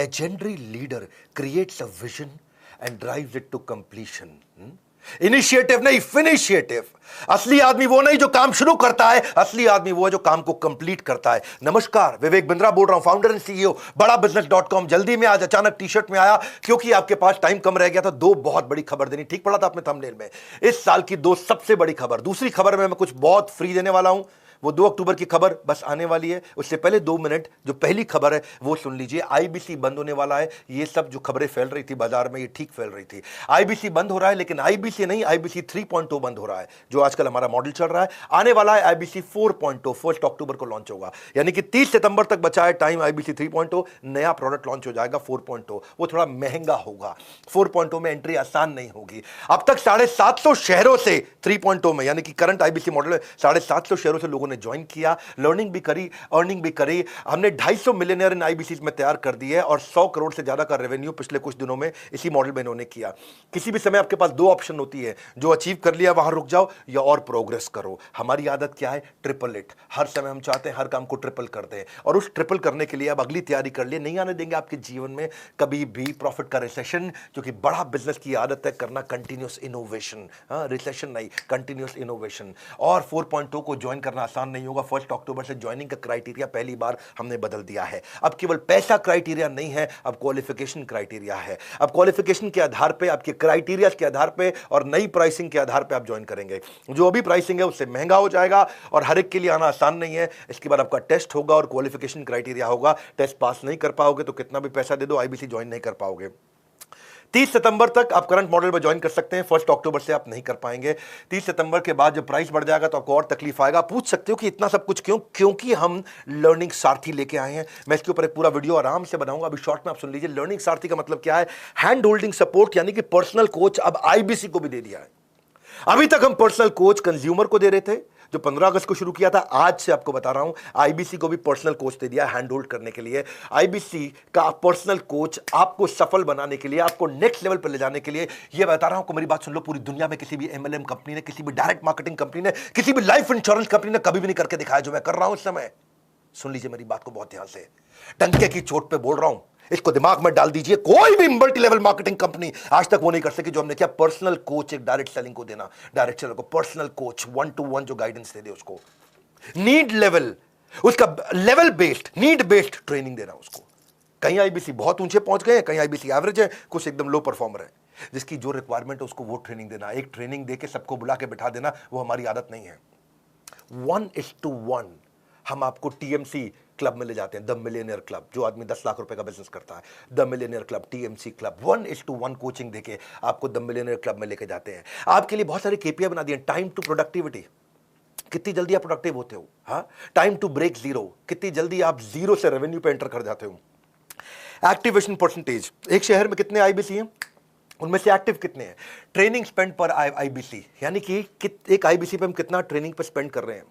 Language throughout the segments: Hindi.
legendary leader creates a vision and drives it to completion. Initiative नहीं, फिनिशिएटिव. असली आदमी वो नहीं जो काम शुरू करता है, असली आदमी वो है जो काम को कंप्लीट करता है. नमस्कार, विवेक बिंद्रा बोल रहा हूं, फाउंडर एंड सीईओ बड़ा बिजनेस.com. जल्दी में आज अचानक टी शर्ट में आया क्योंकि आपके पास टाइम कम रह गया था. दो बहुत बड़ी खबर देनी. ठीक पड़ा था आपने थंबनेल में. इस साल की दो सबसे बड़ी खबर. दूसरी खबर में मैं कुछ बहुत फ्री देने वाला हूं. वो 2 अक्टूबर की खबर बस आने वाली है. उससे पहले 2 मिनट जो पहली खबर है वो सुन लीजिए. आईबीसी बंद होने वाला है. ये सब जो खबरें फैल रही थी बाजार में, ये ठीक फैल रही थी. आईबीसी बंद हो रहा है, लेकिन आईबीसी नहीं, आईबीसी 3.0 बंद हो रहा है, जो आजकल हमारा मॉडल चल रहा है. आने वाला है आईबीसी 4.0. 1 अक्टूबर को लॉन्च होगा, यानी कि 30 सितंबर तक बचा है टाइम. आईबीसी 3.0 नया प्रोडक्ट लॉन्च हो जाएगा. 4.0 वो थोड़ा महंगा होगा. 4.0 में एंट्री आसान नहीं होगी. अब तक 750 शहरों से 3.0 में, यानी कि करंट आईबीसी मॉडल में 750 शहरों से लोगों ने ज्वाइन किया. लर्निंग भी करी, अर्निंग भी करी. हमने 250 मिलियनर इन आईबीसी में तैयार कर दिए और 100 करोड़ से ज्यादा का रेवेन्यू पिछले कुछ दिनों में इसी मॉडल में इन्होंने किया. किसी भी समय आपके पास 2 ऑप्शन होती है. जो अचीव कर लिया वहां रुक जाओ या और प्रोग्रेस करो. हमारी आदत क्या है? Triple it. हर समय हम चाहते हैं हर काम को ट्रिपल कर दें, और उस ट्रिपल करने के लिए अब अगली तैयारी कर लिए. नहीं आने देंगे आपके जीवन में कभी भी प्रॉफिट का रिसेशन, क्योंकि बड़ा बिजनेस की आदत है करना कंटिन्यूअस इनोवेशन. रिसेशन नहीं, कंटिन्यूअस इनोवेशन. और 4.0 को ज्वाइन करना आसान नहीं होगा. 1 अक्टूबर से ज्वाइनिंग का क्राइटेरिया पहली बार हमने बदल दिया है. अब केवल पैसा क्राइटेरिया नहीं है, अब क्वालिफिकेशन क्राइटेरिया है. अब क्वालिफिकेशन के आधार पे, आपके क्राइटेरिया के आधार पे और नई प्राइसिंग के आधार पे आप ज्वाइन करेंगे. जो अभी प्राइसिंग है उससे महंगा हो जाएगा और हर एक के लिए आना आसान नहीं है. इसके बाद आपका टेस्ट होगा और क्वालिफिकेशन क्राइटेरिया होगा. टेस्ट पास नहीं कर पाओगे तो कितना भी पैसा दे दो आईबीसी ज्वाइन नहीं कर पाओगे. 30 सितंबर तक आप करंट मॉडल में ज्वाइन कर सकते हैं. 1 अक्टूबर से आप नहीं कर पाएंगे. 30 सितंबर के बाद जब प्राइस बढ़ जाएगा तो आपको और तकलीफ आएगा. पूछ सकते हो कि इतना सब कुछ क्यों? क्योंकि हम लर्निंग सारथी लेके आए हैं. मैं इसके ऊपर एक पूरा वीडियो आराम से बनाऊंगा. अभी शॉर्ट में आप सुन लीजिए. लर्निंग सारथी का मतलब क्या है? हैंड होल्डिंग सपोर्ट, यानी कि पर्सनल कोच अब आईबीसी को भी दे दिया है. अभी तक हम पर्सनल कोच कंज्यूमर को दे रहे थे, जो 15 अगस्त को शुरू किया था. आज से आपको बता रहा हूं, आईबीसी को भी पर्सनल कोच दे दिया हैंड होल्ड करने के लिए. आईबीसी का पर्सनल कोच आपको सफल बनाने के लिए, आपको नेक्स्ट लेवल पर ले जाने के लिए. ये बता रहा हूं, मेरी बात सुन लो. पूरी दुनिया में किसी भी एमएलएम कंपनी ने, किसी भी डायरेक्ट मार्केटिंग कंपनी ने, किसी भी लाइफ इंश्योरेंस कंपनी ने कभी भी नहीं करके दिखाया जो मैं कर रहा हूं इस समय. सुन लीजिए मेरी बात को बहुत ध्यान से. डंके की चोट पे बोल रहा हूं, इसको दिमाग में डाल दीजिए. कोई भी मल्टी लेवल मार्केटिंग कंपनी आज तक वो नहीं कर सकी जो हमने किया. पर्सनल कोच एक डायरेक्ट सेलिंग को देना. डायरेक्ट सेलर को पर्सनल कोच 1-to-1 जो गाइडेंस दे दे उसको. नीड लेवल, उसका level based, need based training देना उसको. कहीं आईबीसी बहुत ऊंचे पहुंच गए, कहीं आईबीसी एवरेज है, कुछ एकदम लो परफॉर्मर है. जिसकी जो रिक्वायरमेंट है उसको वो ट्रेनिंग देना. एक ट्रेनिंग देके सबको बुला के बिठा देना, वो हमारी आदत नहीं है. 1:1 हम आपको टीएमसी क्लब में ले जाते हैं. द मिलियनियर क्लब, जो आदमी 10 लाख रुपए का बिजनेस करता है, the millionaire club, TMC club. 1:1 coaching देके आपको द मिलियनियर क्लब में लेके जाते हैं. आपके लिए बहुत सारे केपीआई बना दिए. टाइम टू प्रोडक्टिविटी, कितनी जल्दी आप प्रोडक्टिव होते हो. हाँ, टाइम टू ब्रेक जीरो, कितनी जल्दी आप जीरो से रेवेन्यू पे एंटर कर जाते हो. एक्टिवेशन परसेंटेज, एक शहर में कितने आईबीसी हैं, उनमें से एक्टिव कितने हैं. ट्रेनिंग स्पेंड पर आईबीसी, यानी कि एक आईबीसी पे हम कितना ट्रेनिंग पे स्पेंड कर रहे हैं.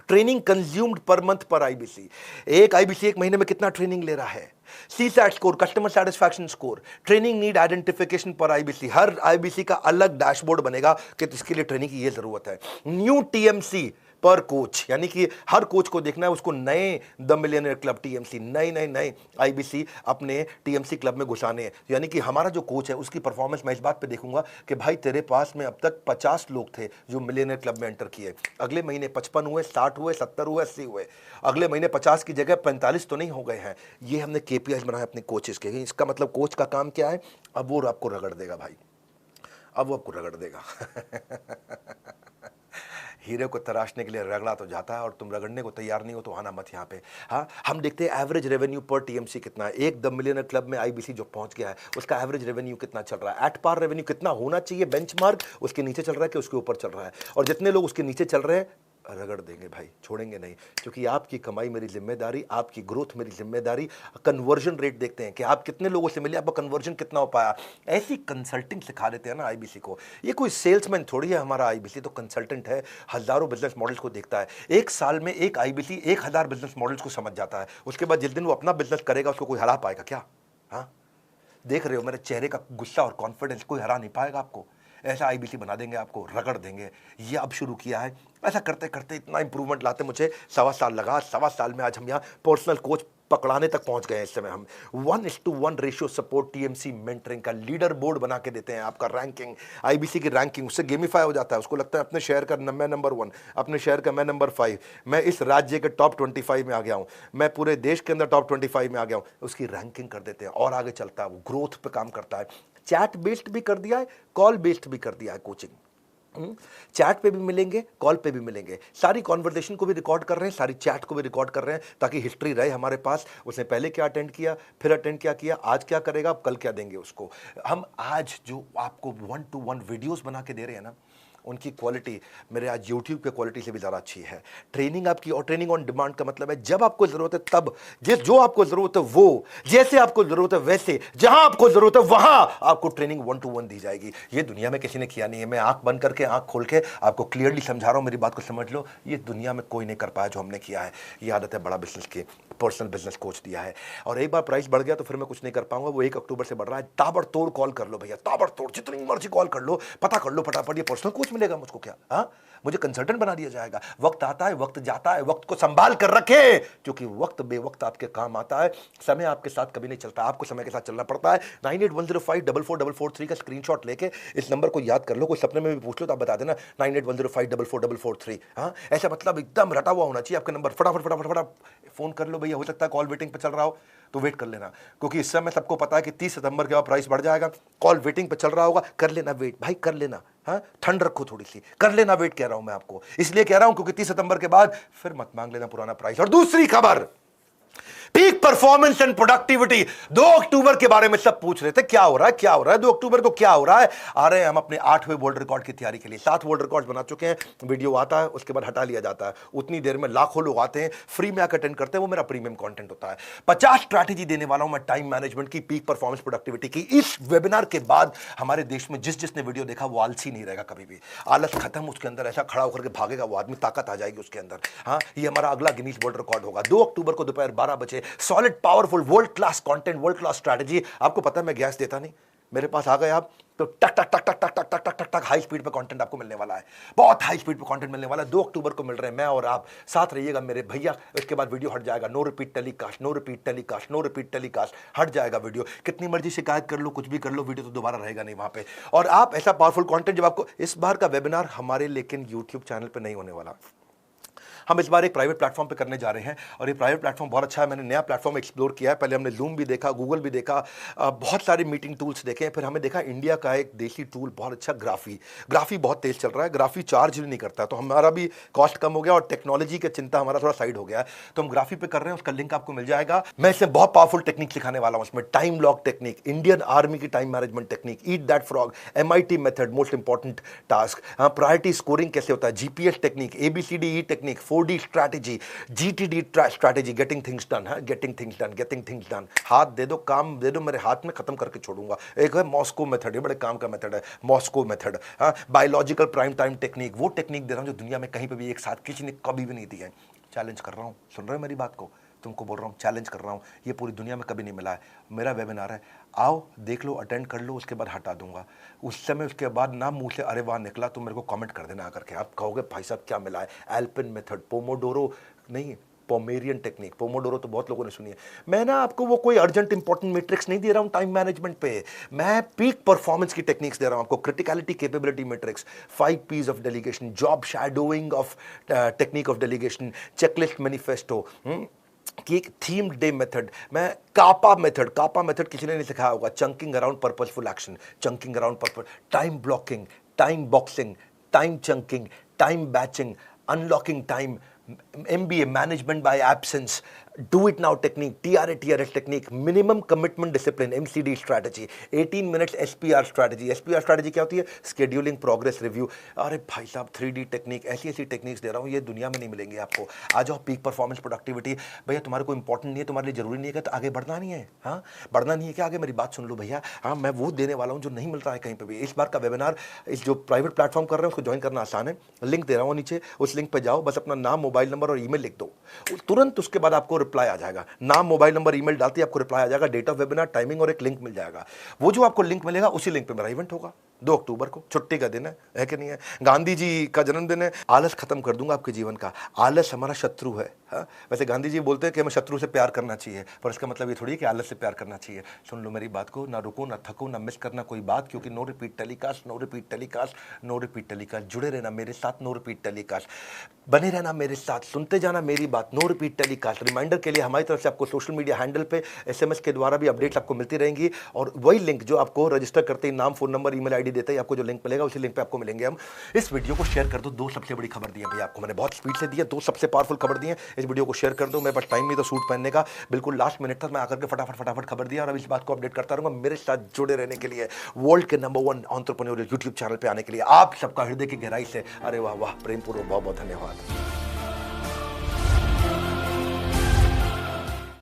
ट्रेनिंग कंज्यूम्ड पर मंथ पर आईबीसी, एक आईबीसी एक महीने में कितना ट्रेनिंग ले रहा है. CSAT score, customer satisfaction score, training need identification पर आईबीसी. हर आईबीसी का अलग डैशबोर्ड बनेगा कि इसके लिए ट्रेनिंग की ये जरूरत है. न्यू टीएमसी पर कोच, यानी कि हर कोच को देखना है उसको नए द मिलियनियर क्लब टीएमसी, नए आईबीसी अपने टीएमसी क्लब में घुसाने हैं. यानी कि हमारा जो कोच है उसकी परफॉर्मेंस मैं इस बात पे देखूंगा कि भाई तेरे पास में अब तक 50 लोग थे जो मिलियनियर क्लब में एंटर किए. अगले महीने 55 हुए, 60 हुए, 70 हुए, 80 हुए. अगले महीने 50 की जगह 45 तो नहीं हो गए हैं. ये हमने केपीआई बनाया अपने कोचेस के. इसका मतलब कोच का काम क्या है? अब वो आपको रगड़ देगा भाई, अब वो आपको रगड़ देगा. हीरे को तराशने के लिए रगड़ा तो जाता है और तुम रगड़ने को तैयार नहीं हो तो आना मत यहाँ पे. हाँ, हम देखते हैं एवरेज रेवेन्यू पर टीएमसी कितना है. एक द मिलियनर क्लब में आईबीसी जो पहुंच गया है उसका एवरेज रेवेन्यू कितना चल रहा है. एट पार रेवेन्यू कितना होना चाहिए बेंचमार्क, उसके नीचे चल रहा है कि उसके ऊपर चल रहा है. और जितने लोग उसके नीचे चल रहे हैं रगड़ देंगे भाई, छोड़ेंगे नहीं. क्योंकि आपकी कमाई मेरी जिम्मेदारी, आपकी ग्रोथ मेरी जिम्मेदारी. कन्वर्जन रेट देखते हैं कि आप कितने लोगों से मिले, आपका कन्वर्जन कितना हो पाया. ऐसी कंसल्टिंग सिखा देते हैं ना आईबीसी को. ये कोई सेल्समैन थोड़ी है हमारा आईबीसी, तो कंसल्टेंट है. हजारों बिजनेस मॉडल्स को देखता है. एक साल में एक आईबीसी 1000 बिजनेस मॉडल्स को समझ जाता है. उसके बाद जिस दिन वो अपना बिजनेस करेगा उसको कोई हरा पाएगा क्या? हाँ, देख रहे हो मेरे चेहरे का गुस्सा और कॉन्फिडेंस, कोई हरा नहीं पाएगा आपको. ऐसा आईबीसी बना देंगे आपको, रगड़ देंगे. ये अब शुरू किया है. ऐसा करते करते इतना इंप्रूवमेंट लाते मुझे 1.25 साल लगा. 1.25 साल में आज हम यहाँ पर्सनल कोच पकड़ाने तक पहुंच गए हैं इस समय हम। 1:1 रेशियो सपोर्ट टीएमसी मेंटरिंग का लीडर बोर्ड बना के देते हैं, आपका रैंकिंग, आईबीसी की रैंकिंग उससे गेमिफाई हो जाता है। उसको लगता है अपने शहर का मैं नंबर 1, अपने शहर का मैं नंबर 5, मैं इस राज्य के टॉप 25 में आ गया हूं, मैं पूरे देश के अंदर टॉप 25 में आ गया हूं, उसकी रैंकिंग कर देते हैं और आगे चलता है, वो ग्रोथ पे काम करता है। चैट बेस्ड भी कर दिया है, कॉल बेस्ड भी कर दिया है कोचिंग। चैट पे भी मिलेंगे, कॉल पे भी मिलेंगे, सारी कॉन्वर्सेशन को भी रिकॉर्ड कर रहे हैं, सारी चैट को भी रिकॉर्ड कर रहे हैं, ताकि हिस्ट्री रहे हमारे पास, उसने पहले क्या अटेंड किया, फिर अटेंड क्या किया, आज क्या करेगा, अब कल क्या देंगे उसको। हम आज जो आपको 1-to-1 वीडियोस बना के दे रहे हैं ना, उनकी क्वालिटी मेरे आज यूट्यूब के क्वालिटी से भी ज़्यादा अच्छी है। ट्रेनिंग आपकी, और ट्रेनिंग ऑन डिमांड का मतलब है जब आपको ज़रूरत है तब, जो आपको ज़रूरत है वो, जैसे आपको ज़रूरत है वैसे, जहां आपको ज़रूरत है वहां आपको ट्रेनिंग 1-to-1 दी जाएगी। ये दुनिया में किसी ने किया नहीं है। मैं आंख बंद करके, आंख खोल के आपको क्लियरली समझा रहा हूं, मेरी बात को समझ लो। ये दुनिया में कोई नहीं कर पाया जो हमने किया है। ये आदत है बड़ा बिजनेस की, पर्सनल बिजनेस कोच दिया है। और एक बार प्राइस बढ़ गया तो फिर मैं कुछ नहीं कर पाऊंगा। वो 1 अक्टूबर से बढ़ रहा है। ताबड़तोड़ कॉल कर लो भैया, ताबड़तोड़, जितनी मर्जी कॉल कर लो, पता कर लो फटाफट। ये पर्सनल कोच मिलेगा मुझको क्या? हाँ, मुझे कंसल्टेंट बना दिया जाएगा। वक्त आता है, वक्त जाता है, वक्त को संभाल कर रखे, क्योंकि वक्त बेवक्त आपके काम आता है। समय आपके साथ कभी नहीं चलता, आपको समय के साथ चलना पड़ता है। 9810544443 का स्क्रीनशॉट लेके इस नंबर को याद कर लो। कोई सपने में भी पूछ लो तो आप बता देना 9810544443। हाँ, ऐसा मतलब एकदम रटा हुआ होना चाहिए आपका नंबर। फटाफट फटाफट फटाफट फोन कर लो भैया। हो सकता है कॉल वेटिंग पे चल रहा हो तो वेट कर लेना, क्योंकि इस समय सबको पता है कि 30 सितंबर के बाद प्राइस बढ़ जाएगा। कॉल वेटिंग पे चल रहा होगा, कर लेना वेट भाई, कर लेना। हाँ, ठंड रखो थोड़ी सी, कर लेना वेट। कह रहा हूं मैं आपको, इसलिए कह रहा हूं क्योंकि 30 सितंबर के बाद फिर मत मांग लेना पुराना प्राइस। और दूसरी खबर, पीक परफॉर्मेंस एंड प्रोडक्टिविटी। 2 अक्टूबर के बारे में सब पूछ रहे थे, क्या हो रहा है, क्या हो रहा है 2 अक्टूबर को, क्या हो रहा है। आ रहे हैं हम अपने 8वें वर्ल्ड रिकॉर्ड की तैयारी के लिए। 7 वर्ल्ड रिकॉर्ड बना चुके हैं। वीडियो आता है, उसके बाद हटा लिया जाता है। उतनी देर में लाखों लोग आते हैं, फ्री में आकर अटेंड करते हैं। वो मेरा प्रीमियम कंटेंट होता है। 50 स्ट्रैटेजी देने वाला हूं मैं टाइम मैनेजमेंट की, पीक परफॉर्मेंस प्रोडक्टिविटी की। इस वेबिनार के बाद हमारे देश में जिसने वीडियो देखा वो आलसी नहीं रहेगा कभी भी। आलस खत्म, उसके अंदर ऐसा खड़ा होकर के भागेगा वो आदमी, ताकत आ जाएगी उसके अंदर। हाँ, ये हमारा अगला गिनीज वर्ल्ड रिकॉर्ड होगा 2 अक्टूबर को दोपहर 12 बजे। Solid powerful world class content, world class strategy. आपको पता है मैं गैस देता नहीं, मेरे पास आ गए आप तो टक टक टक टक टक टक टक टक टक हाई स्पीड पे कंटेंट आपको मिलने वाला है। बहुत हाई स्पीड पे कंटेंट मिलने वाला है। 2 अक्टूबर को मिल रहे हैं, मैं और आप साथ रहिएगा मेरे भैया। इसके बाद वीडियो हट जाएगा। No repeat telecast, no repeat telecast, no repeat telecast, हट जाएगा वीडियो। कितनी मर्जी शिकायत कर लो, कुछ भी कर लो, वीडियो तो दोबारा रहेगा नहीं वहां पे। और आप ऐसा पावरफुल कंटेंट जब आपको, इस बार का वेबिनार हमारे लेकिन यूट्यूब चैनल पर नहीं होने वाला। हम इस बार एक प्राइवेट प्लेटफॉर्म पे करने जा रहे हैं और ये प्राइवेट प्लेटफॉर्म बहुत अच्छा है। मैंने नया प्लेटफॉर्म एक्सप्लोर किया है। पहले हमने जूम भी देखा, गूगल भी देखा, बहुत सारे मीटिंग टूल्स देखे। फिर हमें देखा इंडिया का एक देसी टूल बहुत अच्छा, ग्राफी बहुत तेज चल रहा है। ग्राफी चार्ज भी नहीं करता, तो हमारा भी कॉस्ट कम हो गया और टेक्नोलॉजी का चिंता हमारा थोड़ा साइड हो गया। तो हम ग्राफी पे कर रहे हैं, उसका लिंक आपको मिल जाएगा। मैं इसमें बहुत पावरफुल टेक्निक सिखाने वाला हूं। इसमें time lock technique, Indian army की time management technique, eat that frog, MIT method, most important task, priority scoring कैसे होता है, GPS technique, ABCDE technique, 4D strategy, GTD strategy, getting things done है, getting things done, getting things done. हाथ दे दो, काम दे दो, मेरे हाथ में खत्म करके छोड़ूंगा। एक है मॉस्को मेथड, ये बड़े काम का मेथड है, मॉस्को मेथड। हाँ, बायोलॉजिकल प्राइम टाइम टेक्निक, वो टेक्निक दे रहा हूं जो दुनिया में कहीं पे भी एक साथ किसी ने कभी भी नहीं दी है। चैलेंज कर रहा हूं, सुन रहे हो मेरी बात को? तुमको बोल रहा हूं, चैलेंज कर रहा हूं, ये पूरी दुनिया में कभी नहीं मिला है। मेरा वेबिनार है, आओ देख लो, अटेंड कर लो, उसके बाद हटा दूंगा। उस समय उसके बाद ना मुंह से अरे वाह निकला तो मेरे को कमेंट कर देना आकर के। आप कहोगे भाई साहब क्या मिला है? एल्पिन मेथड, पोमोडोरो नहीं, पोमेरियन टेक्निक। पोमोडोरो तो बहुत लोगों ने सुनी है। मैं ना आपको वो कोई अर्जेंट इंपॉर्टेंट मैट्रिक्स नहीं दे रहा हूं टाइम मैनेजमेंट पे, मैं पीक परफॉर्मेंस की टेक्निक्स दे रहा हूं आपको। Criticality capability matrix, 5 P's of delegation, job shadowing of technique of delegation, checklist manifesto कि एक थीम डे मेथड, मैं कापा मेथड किसी ने नहीं सिखाया होगा। Chunking around purposeful action, chunking around purpose, time blocking, time boxing, time chunking, time batching, unlocking time, MBA management by absence, do it now technique, TRS technique, minimum commitment discipline, MCD strategy, 18 minutes SPR strategy. SPR strategy क्या होती है? Scheduling, progress review. अरे भाई साहब 3D टेक्निक, ऐसी टेक्निक्स दे रहा हूँ, ये दुनिया में नहीं मिलेंगी आपको। आ जाओ, पीक परफॉर्मेंस प्रोडक्टिविटी। भैया तुम्हारे को इंपॉर्टेंट नहीं है, तुम्हारे लिए जरूरी नहीं है, तो आगे बढ़ना नहीं है। हाँ, बढ़ना नहीं है क्या आगे? मेरी बात सुन लो भैया। हाँ, मैं वो देने वाला हूँ जो नहीं मिल रहा है कहीं पर भी। इस बार का वेबिनार, इस जो प्राइवेट प्लेटफॉर्म कर रहे हैं उसको ज्वाइन करना आसान है। लिंक दे रहा हूँ नीचे, उस लिंक पर जाओ, बस अपना नाम, मोबाइल नंबर और ईमेल लिख दो, तुरंत उसके बाद आपको रिप्लाई आ जाएगा। नाम, मोबाइल नंबर, ईमेल डालते ही आपको रिप्लाई आ जाएगा, डेट ऑफ वेबिनार, टाइमिंग और एक लिंक मिल जाएगा। वो जो आपको लिंक मिलेगा उसी लिंक पे मेरा इवेंट होगा। 2 अक्टूबर को छुट्टी का दिन है कि नहीं है? गांधी जी का जन्मदिन है। आलस खत्म कर दूंगा आपके जीवन का। आलस हमारा शत्रु है। हाँ, वैसे गांधी जी बोलते हैं कि हमें शत्रु से प्यार करना चाहिए, पर इसका मतलब ये थोड़ी है कि आलस से प्यार करना चाहिए। सुन लो मेरी बात को, ना रुको, ना थको, ना मिस करना कोई बात, क्योंकि no repeat telecast, no repeat telecast, no repeat telecast. जुड़े रहना मेरे साथ, नो रिपीट टेलीकास्ट। बने रहना मेरे साथ, सुनते जाना मेरी बात, नो रिपीट टेलीकास्ट। रिमाइंडर के लिए हमारी तरफ से आपको सोशल मीडिया हैंडल पे SMS के द्वारा भी अपडेट्स आपको मिलती रहेंगी, और वही लिंक जो आपको रजिस्टर करते ही नाम, फोन नंबर, ईमेल आईडी देते ही आपको जो लिंक मिलेगा, उसी लिंक पे आपको मिलेंगे हम। इस वीडियो को शेयर कर दो। 2 सबसे बड़ी खबर दी है भैया आपको, मैंने बहुत स्पीड से दी है। 2 सबसे पावरफुल खबर दी है, इस वीडियो को शेयर कर दो। मेरे पास टाइम नहीं तो सूट पहनने का, बिल्कुल लास्ट मिनट तक मैं आकर के फटाफट खबर दिया, और अब इस बात को अपडेट करता रहूंगा। मेरे साथ जुड़े रहने के लिए, वर्ल्ड के नंबर 1 एंटरप्रेन्योरियल यूट्यूब चैनल पे आने के लिए आप सबका हृदय की गहराई से अरे वाह वाह प्रेमपूर्वक बहुत बहुत धन्यवाद।